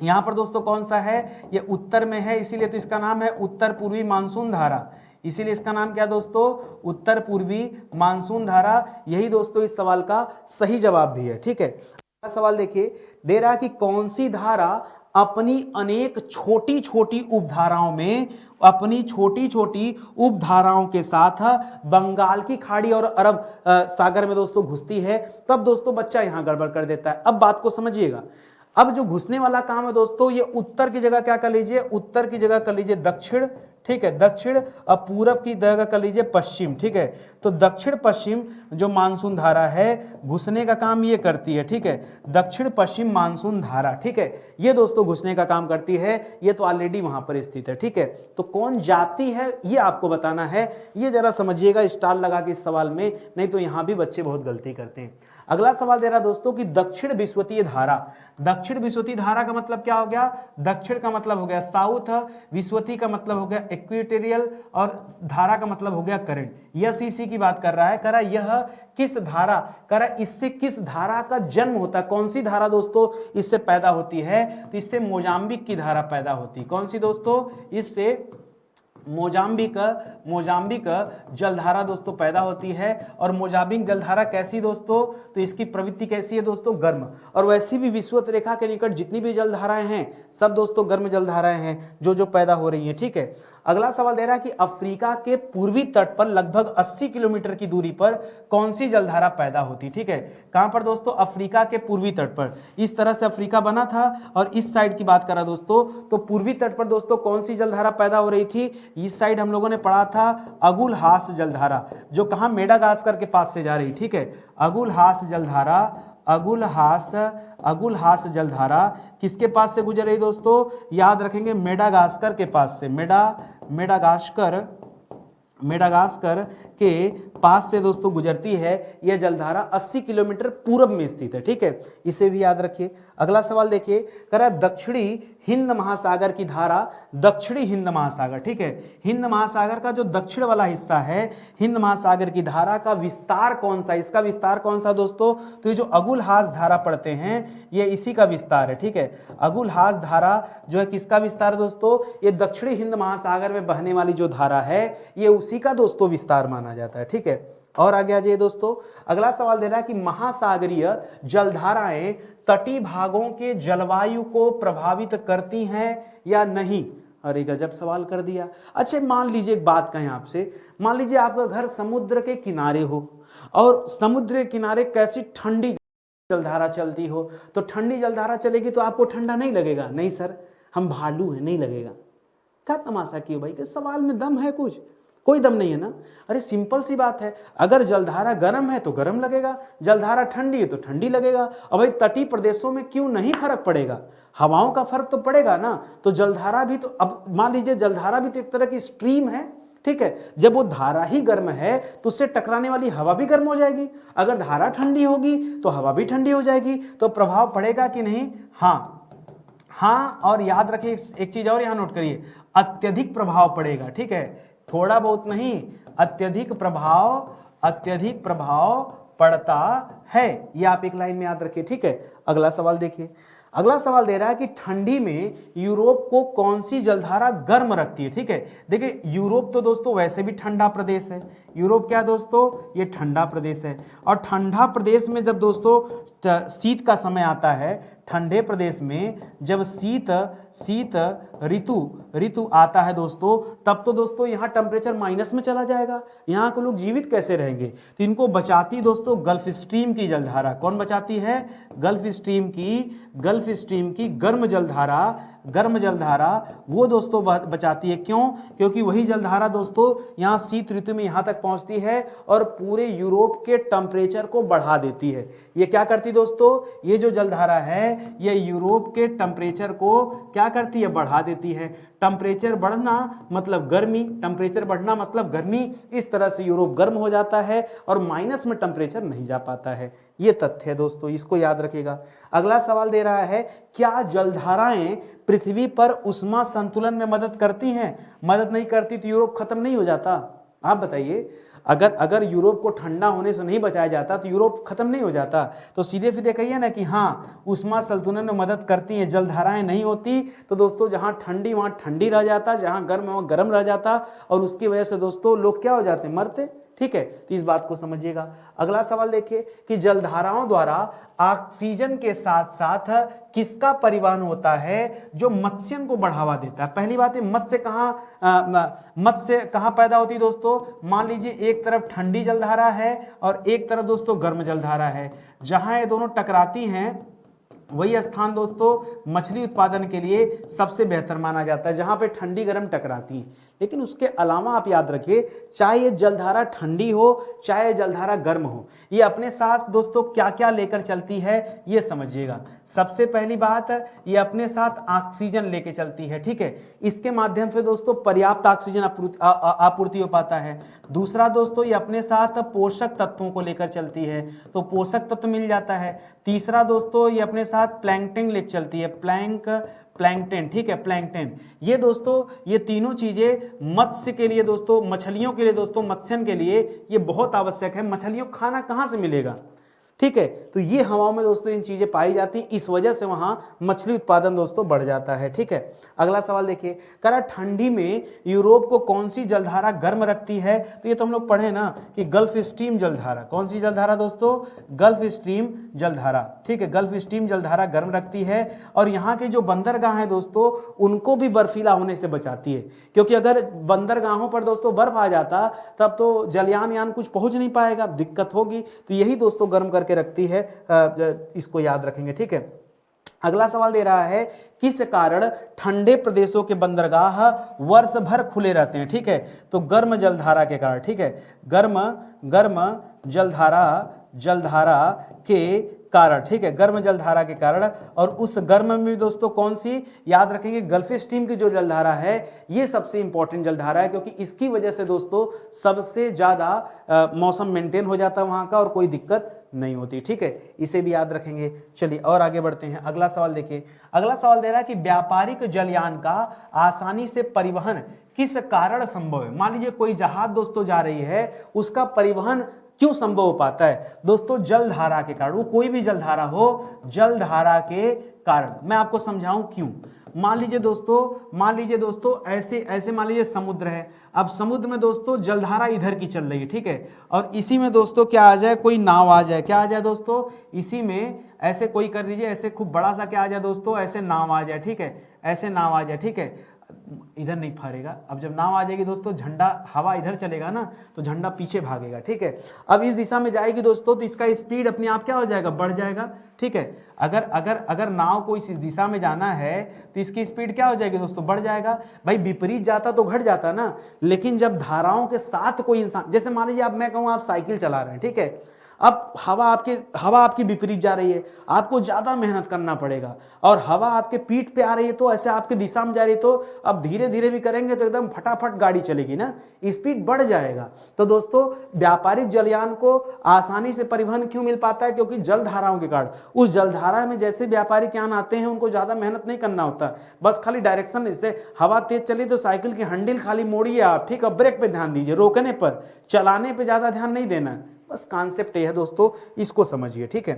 यहां पर दोस्तों कौन सा है, ये उत्तर में है, इसीलिए तो इसका नाम है उत्तर पूर्वी मानसून धारा। इसीलिए इसका नाम क्या दोस्तों, उत्तर पूर्वी मानसून धारा। यही दोस्तों इस सवाल का सही जवाब भी है, ठीक है। अगला सवाल देखिए, दे रहा कि कौन सी धारा अपनी अनेक छोटी छोटी उपधाराओं में, अपनी छोटी छोटी उपधाराओं के साथ बंगाल की खाड़ी और अरब सागर में दोस्तों घुसती है। तब दोस्तों बच्चा यहां गड़बड़ कर देता है। अब बात को समझिएगा, अब जो घुसने वाला काम है दोस्तों, ये उत्तर की जगह क्या कर लीजिए, उत्तर की जगह कर लीजिए दक्षिण, ठीक है, दक्षिण। और पूरब की जगह कर लीजिए पश्चिम, ठीक है। तो दक्षिण पश्चिम जो मानसून धारा है घुसने का काम ये करती है, ठीक है, दक्षिण पश्चिम मानसून धारा, ठीक है, ये दोस्तों घुसने का काम करती है। ये तो ऑलरेडी वहां पर स्थित है, ठीक है। तो कौन जाती है ये आपको बताना है, ये जरा समझिएगा स्टार लगा के इस सवाल में, नहीं तो यहां भी बच्चे बहुत गलती करते हैं। अगला सवाल दे रहा दोस्तों कि दक्षिण विषुवतीय धारा। दक्षिण विषुवतीय धारा का मतलब क्या हो गया, दक्षिण का मतलब हो गया साउथ, विषुवतीय का मतलब हो गया इक्वेटोरियल, और धारा का मतलब हो गया करंट। यस इसी की बात कर रहा है, कह रहा यह किस धारा, कह रहा इससे किस धारा का जन्म होता है। कौन सी धारा दोस्तों इससे पैदा होती है, तो इससे मोजाम्बिक की धारा पैदा होती है। कौन सी दोस्तों, इससे मोजाम्बिक जलधारा दोस्तों पैदा होती है। और मोजाम्बिक जलधारा कैसी दोस्तों, तो इसकी प्रवृत्ति कैसी है दोस्तों, गर्म। और वैसी भी विषुवत रेखा के निकट जितनी भी जलधाराएं हैं सब दोस्तों गर्म जलधाराएं हैं जो पैदा हो रही हैं, ठीक है। अगला सवाल दे रहा है कि अफ्रीका के पूर्वी तट पर लगभग 80 किलोमीटर की दूरी पर कौन सी जलधारा पैदा होती, ठीक है। कहां पर दोस्तों, अफ्रीका के पूर्वी तट पर। इस तरह से अफ्रीका बना था और इस साइड की बात करा दोस्तों, तो पूर्वी तट पर दोस्तों कौन सी जलधारा पैदा हो रही थी, इस साइड हम लोगों ने पढ़ा था अगुलहास जलधारा, जो कहां मेडागास्कर के पास से जा रही, ठीक है। अगुलहास जलधारा, अगुलहास जलधारा किसके पास से गुजर रही दोस्तों, याद रखेंगे मेडागास्कर के पास से। मेडागास्कर के पास से दोस्तों गुजरती है। यह जलधारा 80 किलोमीटर पूर्व में स्थित है, ठीक है, इसे भी याद रखिए। अगला सवाल देखिए, कह रहा है दक्षिणी हिंद महासागर की धारा, दक्षिणी हिंद महासागर, ठीक है, हिंद महासागर का जो दक्षिण वाला हिस्सा है, हिंद महासागर की धारा का विस्तार कौन सा, इसका विस्तार कौन सा दोस्तों, तो ये जो अगुलहास धारा पढ़ते हैं ये इसी का विस्तार है, ठीक है। अगुलहास धारा जो है किसका विस्तार है दोस्तों, ये दक्षिणी हिंद महासागर में बहने वाली जो धारा है ये उसी का दोस्तों विस्तार माना जाता है, ठीक है। और आगे आ जाइए दोस्तों, अगला सवाल दे रहा है कि महासागरीय जलधाराएं तटीय भागों के जलवायु को प्रभावित करती हैं या नहीं। अरे गजब सवाल कर दिया। अच्छा मान लीजिए एक बात कहें आपसे, मान लीजिए आपका घर समुद्र के किनारे हो और समुद्र के किनारे कैसी ठंडी जलधारा चलती हो, तो ठंडी जलधारा चलेगी तो आपको ठंडा नहीं लगेगा, नहीं सर हम भालू हैं नहीं लगेगा। क्या तमाशा किए भाई, कि सवाल में दम है कुछ, कोई दम नहीं है ना। अरे सिंपल सी बात है, अगर जलधारा गर्म है तो गर्म लगेगा, जलधारा ठंडी है तो ठंडी लगेगा। और भाई तटीय प्रदेशों में क्यों नहीं फर्क पड़ेगा, हवाओं का फर्क तो पड़ेगा ना। तो जलधारा भी तो, अब मान लीजिए जलधारा भी तो एक तरह की स्ट्रीम है, ठीक है, जब वो धारा ही गर्म है तो उससे टकराने वाली हवा भी गर्म हो जाएगी, अगर धारा ठंडी होगी तो हवा भी ठंडी हो जाएगी, तो प्रभाव पड़ेगा कि नहीं, हाँ हाँ। और याद रखिए एक चीज और यहां नोट करिए, अत्यधिक प्रभाव पड़ेगा, ठीक है, थोड़ा बहुत नहीं, अत्यधिक प्रभाव पड़ता है, ये आप एक लाइन में याद रखिए, ठीक है। अगला सवाल देखिए, अगला सवाल दे रहा है कि ठंडी में यूरोप को कौन सी जलधारा गर्म रखती है, ठीक है। देखिए यूरोप तो दोस्तों वैसे भी ठंडा प्रदेश है, यूरोप क्या दोस्तों, ये ठंडा प्रदेश है। और ठंडा प्रदेश में जब दोस्तों शीत का समय आता है, ठंडे प्रदेश में जब शीत ऋतु आता है दोस्तों, तब तो दोस्तों यहाँ टेम्परेचर माइनस में चला जाएगा, यहाँ के लोग जीवित कैसे रहेंगे। तो इनको बचाती दोस्तों गल्फ स्ट्रीम की जलधारा, कौन बचाती है, गल्फ स्ट्रीम की गर्म जलधारा वो दोस्तों बचाती है। क्यों, क्योंकि वही जलधारा दोस्तों यहाँ शीत ऋतु में यहाँ तक पहुँचती है और पूरे यूरोप के टेम्परेचर को बढ़ा देती है। ये क्या करती दोस्तों, ये जो जलधारा है ये यूरोप के टेम्परेचर को क्या करती है, बढ़ा देती है। टेम्परेचर बढ़ना मतलब गर्मी, टेम्परेचर बढ़ना मतलब गर्मी, इस तरह से यूरोप गर्म हो जाता है और माइनस में टेम्परेचर नहीं जा पाता है। ये तथ्य है दोस्तों, इसको याद रखिएगा। अगला सवाल दे रहा है, क्या जलधाराएं पृथ्वी पर उष्मा संतुलन में मदद करती हैं। मदद नहीं करती तो यूरोप खत्म नहीं हो जाता। आप बताइए, अगर यूरोप को ठंडा होने से नहीं बचाया जाता तो यूरोप खत्म नहीं हो जाता। तो सीधे सीधे कहिए ना कि हाँ उष्मा संतुलन में मदद करती हैं, जलधाराएं नहीं होती तो दोस्तों जहां ठंडी वहां ठंडी रह जाता, जहां गर्म वहां गर्म रह जाता, और उसकी वजह से दोस्तों लोग क्या हो जाते, मरते। ठीक है, तो इस बात को समझिएगा। अगला सवाल देखिए कि जलधाराओं द्वारा ऑक्सीजन के साथ साथ किसका परिवहन होता है जो मत्स्यन को बढ़ावा देता है। पहली बात है, मत्स्य कहाँ पैदा होती है दोस्तों। मान लीजिए एक तरफ ठंडी जलधारा है और एक तरफ दोस्तों गर्म जलधारा है, जहां ये दोनों टकराती हैं वही स्थान दोस्तों मछली उत्पादन के लिए सबसे बेहतर माना जाता है, जहां पे ठंडी गर्म टकराती है। लेकिन उसके अलावा आप याद रखिए, चाहे ये जलधारा ठंडी हो चाहे जलधारा गर्म हो, ये अपने साथ दोस्तों क्या क्या लेकर चलती है ये समझिएगा। सबसे पहली बात, ये अपने साथ ऑक्सीजन लेके चलती है, ठीक है, इसके माध्यम से दोस्तों पर्याप्त ऑक्सीजन आपूर्ति हो पाता है। दूसरा दोस्तों, ये अपने साथ पोषक तत्वों को लेकर चलती है, तो पोषक तत्व मिल जाता है। तीसरा दोस्तों, ये अपने साथ प्लैंकटन ले चलती है, प्लैंकटन, ठीक है, प्लैंकटन। ये दोस्तों ये तीनों चीजें मत्स्य के लिए दोस्तों, मछलियों के लिए दोस्तों, मत्स्यन के लिए ये बहुत आवश्यक है। मछलियों को खाना कहाँ से मिलेगा, ठीक है, तो ये हवाओं में दोस्तों इन चीजें पाई जाती, इस वजह से वहां मछली उत्पादन दोस्तों बढ़ जाता है। ठीक है, अगला सवाल देखिए, कह रहा ठंडी में यूरोप को कौन सी जलधारा गर्म रखती है। तो ये तो हम लोग पढ़े ना कि गल्फ स्ट्रीम जलधारा। कौन सी जलधारा दोस्तों, गल्फ स्ट्रीम जलधारा, ठीक है, गल्फ स्ट्रीम जलधारा गर्म रखती है। और यहाँ के जो बंदरगाह हैं दोस्तों उनको भी बर्फीला होने से बचाती है, क्योंकि अगर बंदरगाहों पर दोस्तों बर्फ आ जाता तब तो जलयान कुछ पहुंच नहीं पाएगा, दिक्कत होगी। तो यही दोस्तों गर्म करके रखती है, इसको याद रखेंगे। ठीक है, अगला सवाल दे रहा है, किस कारण ठंडे प्रदेशों के बंदरगाह वर्ष भर खुले रहते हैं। ठीक है, तो गर्म जलधारा के कारण, ठीक है, गर्म जलधारा के कारण, ठीक है, गर्म जलधारा के कारण। और उस गर्म में भी दोस्तों कौन सी, याद रखेंगे गल्फ स्ट्रीम की जो जलधारा है ये सबसे इंपॉर्टेंट जलधारा है, क्योंकि इसकी वजह से दोस्तों सबसे ज्यादा मौसम मेंटेन हो जाता है वहां का और कोई दिक्कत नहीं होती, ठीक है, इसे भी याद रखेंगे। चलिए और आगे बढ़ते हैं। अगला सवाल देखिए, अगला सवाल दे रहा है कि व्यापारिक जलयान का आसानी से परिवहन किस कारण संभव है। मान लीजिए कोई जहाज दोस्तों जा रही है, उसका परिवहन क्यों संभव हो पाता है दोस्तों, जलधारा के कारण। वो कोई भी जलधारा हो, जलधारा के कारण। मैं आपको समझाऊं क्यों। मान लीजिए दोस्तों ऐसे ऐसे मान लीजिए समुद्र है। अब समुद्र में दोस्तों जलधारा इधर की चल रही है, ठीक है, और इसी में दोस्तों क्या आ जाए, कोई नाव आ जाए। क्या आ जाए दोस्तों, इसी में ऐसे कोई कर दीजिए, ऐसे खूब बड़ा सा क्या आ जाए दोस्तों, ऐसे नाव आ जाए, ठीक है, ऐसे नाव आ जाए, ठीक है, इधर नहीं फहरेगा। अब जब नाव आ जाएगी दोस्तों, झंडा हवा इधर चलेगा ना, तो झंडा पीछे भागेगा, ठीक है। अब इस दिशा में जाएगी दोस्तों, तो इसका स्पीड अपने आप क्या हो जाएगा, बढ़ जाएगा, ठीक है। अगर अगर अगर नाव को इस दिशा में जाना है तो इसकी स्पीड क्या हो जाएगी दोस्तों, बढ़ जाएगा। भाई विपरीत जाता तो घट जाता ना, लेकिन जब धाराओं के साथ कोई इंसान, जैसे मान लीजिए अब मैं कहूँ आप साइकिल चला रहे हैं, ठीक है, अब हवा आपकी विपरीत जा रही है, आपको ज्यादा मेहनत करना पड़ेगा, और हवा आपके पीठ पे आ रही है तो ऐसे आपके दिशा में जा रही है, तो अब धीरे धीरे भी करेंगे तो एकदम फटाफट गाड़ी चलेगी ना, स्पीड बढ़ जाएगा। तो दोस्तों व्यापारिक जलयान को आसानी से परिवहन क्यों मिल पाता है, क्योंकि जलधाराओं के कारण। उस जलधारा में जैसे व्यापारिक यान आते हैं उनको ज्यादा मेहनत नहीं करना होता, बस खाली डायरेक्शन, इससे हवा तेज चली तो साइकिल की हैंडल खाली मोड़िए आप, ठीक है, ब्रेक पे ध्यान दीजिए, रोकने पर, चलाने पे ज्यादा ध्यान नहीं देना। बस कॉन्सेप्ट ये है दोस्तों, इसको समझिए, ठीक है।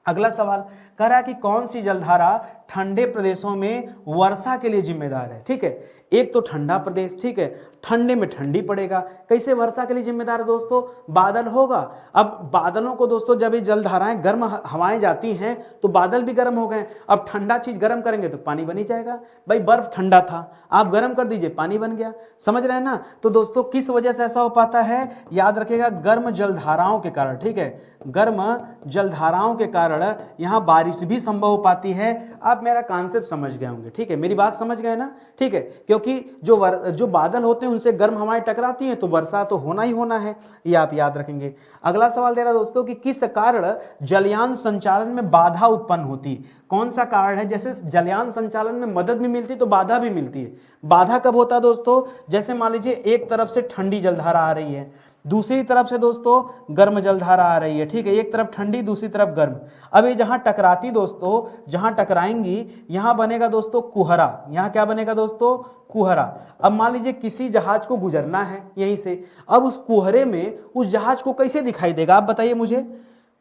अगला सवाल कह रहा है कि कौन सी जलधारा ठंडे प्रदेशों में वर्षा के लिए जिम्मेदार है, ठीक है। एक तो ठंडा प्रदेश, ठीक है, ठंडे में ठंडी पड़ेगा, कैसे वर्षा के लिए जिम्मेदार है दोस्तों, बादल होगा। अब बादलों को दोस्तों जब ये जलधाराएं गर्म हवाएं जाती हैं तो बादल भी गर्म हो गए। अब ठंडा चीज गर्म करेंगे तो पानी बन ही जाएगा। भाई बर्फ ठंडा था, आप गर्म कर दीजिए, पानी बन गया, समझ रहे हैं ना। तो दोस्तों किस वजह से ऐसा हो पाता है, याद रखिएगा गर्म जलधाराओं के कारण, ठीक है, गर्म जलधाराओं के कारण यहां बारिश भी संभव हो पाती है। आप मेरा कॉन्सेप्ट समझ गए होंगे, ठीक है, मेरी बात समझ गए ना, ठीक है, क्योंकि जो बादल होते हैं उनसे गर्म हवाएं टकराती हैं तो वर्षा तो होना ही होना है, ये आप याद रखेंगे। अगला सवाल दे रहा दोस्तों कि किस कारण जलयान संचालन में बाधा उत्पन्न होती, कौन सा कारण है। जैसे जलयान संचालन में मदद भी मिलती है तो बाधा भी मिलती है। बाधा कब होता है दोस्तों, जैसे मान लीजिए एक तरफ से ठंडी जलधारा आ रही है, दूसरी तरफ से दोस्तों गर्म जलधारा आ रही है, ठीक है, एक तरफ ठंडी दूसरी तरफ गर्म। अब ये जहां टकराती दोस्तों, जहां टकराएंगी यहां बनेगा दोस्तों कुहरा, यहां क्या बनेगा दोस्तों, कुहरा। अब मान लीजिए किसी जहाज को गुजरना है यहीं से, अब उस कुहरे में उस जहाज को कैसे दिखाई देगा, आप बताइए मुझे,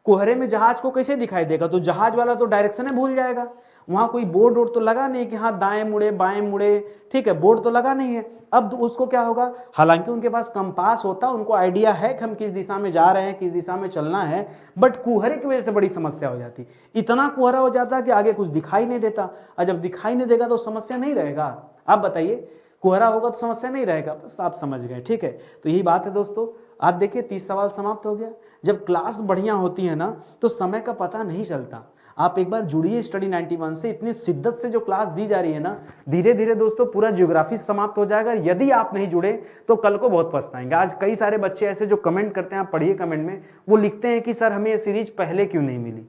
कुहरे में जहाज को कैसे दिखाई देगा। तो जहाज वाला तो डायरेक्शन है भूल जाएगा, वहां कोई बोर्ड वोर्ड तो लगा नहीं कि हाँ दाएं मुड़े बाएं मुड़े, ठीक है, बोर्ड तो लगा नहीं है। अब उसको क्या होगा, हालांकि उनके पास कंपास होता, उनको आइडिया है कि हम किस दिशा में जा रहे हैं, किस दिशा में चलना है, बट कुहरे की वजह से बड़ी समस्या हो जाती, इतना कुहरा हो जाता कि आगे कुछ दिखाई नहीं देता। और जब दिखाई नहीं देगा तो समस्या नहीं रहेगा, आप बताइए, कुहरा होगा तो समस्या नहीं रहेगा, बस आप समझ गए, ठीक है। तो यही बात है दोस्तों। आप देखिए 30 सवाल समाप्त हो गया। जब क्लास बढ़िया होती है ना तो समय का पता नहीं चलता। आप एक बार जुड़िए स्टडी 91 से, इतनी शिद्दत से जो क्लास दी जा रही है ना, धीरे धीरे दोस्तों पूरा ज्योग्राफी समाप्त हो जाएगा। यदि आप नहीं जुड़े तो कल को बहुत पछताएंगे। आज कई सारे बच्चे ऐसे जो कमेंट करते हैं, आप पढ़िए कमेंट में, वो लिखते हैं कि सर हमें ये सीरीज पहले क्यों नहीं मिली,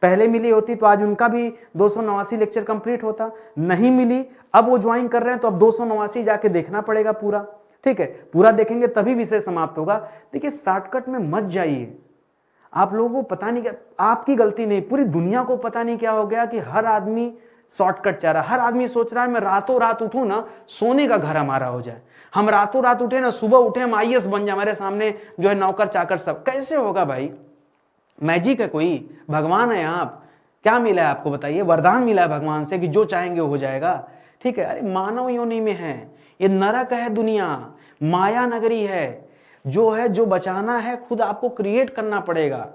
पहले मिली होती तो आज उनका भी 289 लेक्चर कंप्लीट होता, नहीं मिली, अब वो ज्वाइन कर रहे हैं तो अब 289 जाके देखना पड़ेगा पूरा, ठीक है, पूरा देखेंगे तभी विषय समाप्त होगा। देखिए शॉर्टकट में मत जाइए, आप लोगों को पता नहीं क्या, आपकी गलती नहीं, पूरी दुनिया को पता नहीं क्या हो गया कि हर आदमी शॉर्टकट चाह रहा है। हर आदमी सोच रहा है मैं रातों रात उठूं ना, सोने का घर हमारा हो जाए, हम रातों रात उठे ना, सुबह उठे हम IAS बन जाए, हमारे सामने जो है नौकर चाकर सब। कैसे होगा भाई, मैजिक है कोई, भगवान है आप, क्या मिला है आपको बताइए, वरदान मिला है भगवान से कि जो चाहेंगे हो जाएगा, ठीक है। अरे मानव योनि में है, ये नरक है दुनिया, माया नगरी है, जो है जो बचाना है खुद आपको क्रिएट करना पड़ेगा।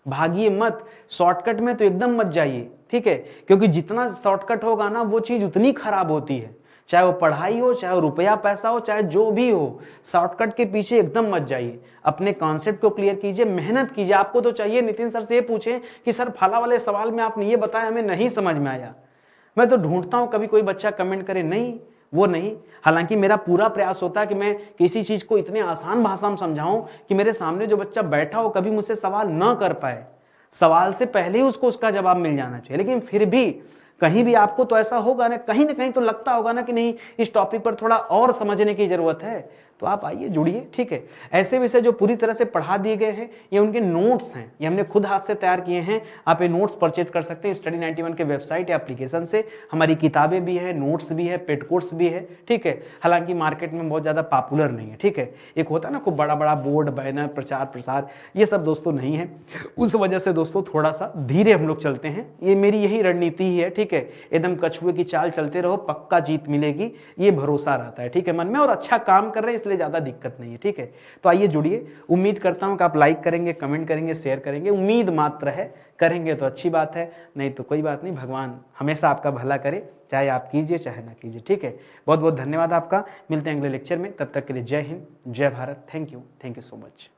भागिए मत शॉर्टकट में, तो एकदम मत जाइए, ठीक है, क्योंकि जितना शॉर्टकट होगा ना वो चीज उतनी खराब होती है, चाहे वो पढ़ाई हो, चाहे वो रुपया पैसा हो, चाहे जो भी हो, शॉर्टकट के पीछे एकदम मत जाइए। अपने कॉन्सेप्ट को क्लियर कीजिए, मेहनत कीजिए। आपको तो चाहिए नितिन सर से ये पूछें कि सर फला वाले सवाल में आपने ये बताया हमें नहीं समझ में आया। मैं तो ढूंढता हूं कभी कोई बच्चा कमेंट करे नहीं वो नहीं। हालांकि मेरा पूरा प्रयास होता है कि मैं किसी चीज को इतने आसान भाषा में समझाऊं कि मेरे सामने जो बच्चा बैठा हो कभी मुझसे सवाल न कर पाए, सवाल से पहले ही उसको उसका जवाब मिल जाना चाहिए। लेकिन फिर भी कहीं भी आपको तो ऐसा होगा ना कहीं तो लगता होगा ना कि नहीं, इस टॉपिक पर थोड़ा और समझने की जरूरत है, तो आप आइए, जुड़िए, ठीक है। ऐसे विषय जो पूरी तरह से पढ़ा दिए गए हैं, ये उनके नोट्स हैं, ये हमने खुद हाथ से तैयार किए हैं। आप ये नोट्स परचेज कर सकते हैं स्टडी 91 के वेबसाइट या एप्लीकेशन से। हमारी किताबें भी है, नोट्स भी है, पेड कोर्स भी है, ठीक है। हालांकि मार्केट में बहुत ज्यादा पॉपुलर नहीं है, ठीक है। एक होता है ना खूब बड़ा बड़ा बोर्ड, बैनर, प्रचार प्रसार, ये सब दोस्तों नहीं है। उस वजह से दोस्तों थोड़ा सा धीरे हम लोग चलते हैं। ये मेरी यही रणनीति ही है, ठीक है। एकदम कछुए की चाल चलते रहो, पक्का जीत मिलेगी, ये भरोसा रहता है, ठीक है, मन में। और अच्छा काम कर रहे हैं इसलिए ज्यादा दिक्कत नहीं है, ठीक है। तो आइए जुड़िए। उम्मीद करता हूं कि आप लाइक करेंगे, कमेंट करेंगे, शेयर करेंगे। उम्मीद मात्र है, करेंगे तो अच्छी बात है, नहीं तो कोई बात नहीं। भगवान हमेशा आपका भला करे, चाहे आप कीजिए चाहे ना कीजिए, ठीक है। बहुत बहुत धन्यवाद आपका। मिलते हैं अगले लेक्चर में, तब तक के लिए जय हिंद, जय Bharat. Thank you so much.